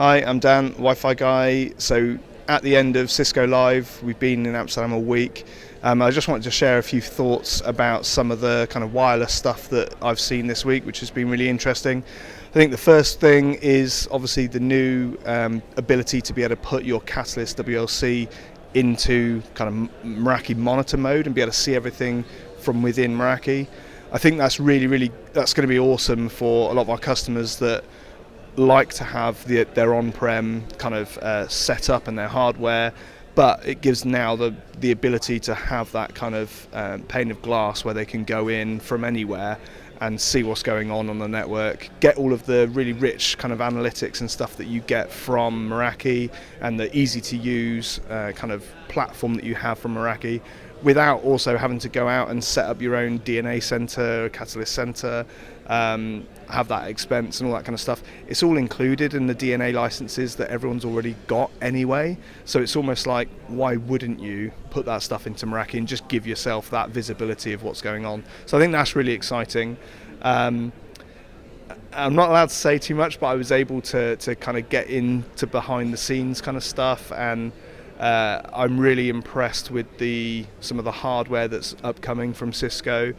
Hi, I'm Dan, Wi-Fi guy. So at the end of Cisco Live, we've been in Amsterdam a week. I just wanted to share a few thoughts about some of the kind of wireless stuff that I've seen this week, which has been really interesting. I think the first thing is obviously the new ability to be able to put your Catalyst WLC into kind of Meraki monitor mode and be able to see everything from within Meraki. I think that's that's going to be awesome for a lot of our customers that like to have their on-prem kind of set up and their hardware, but it gives now the ability to have that kind of pane of glass where they can go in from anywhere and see what's going on the network, get all of the really rich kind of analytics and stuff that you get from Meraki and the easy to use kind of platform that you have from Meraki, without also having to go out and set up your own DNA center, Catalyst center, have that expense and all that kind of stuff. It's all included in the DNA licenses that everyone's already got anyway. So it's almost like, why wouldn't you put that stuff into Meraki and just give yourself that visibility of what's going on? So I think that's really exciting. I'm not allowed to say too much, but I was able to kind of get into behind the scenes kind of stuff, and I'm really impressed with some of the hardware that's upcoming from Cisco.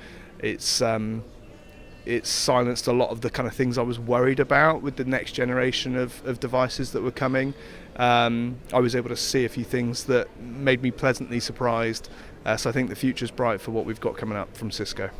It's silenced a lot of the kind of things I was worried about with the next generation of devices that were coming. I was able to see a few things that made me pleasantly surprised. So I think the future's bright for what we've got coming up from Cisco.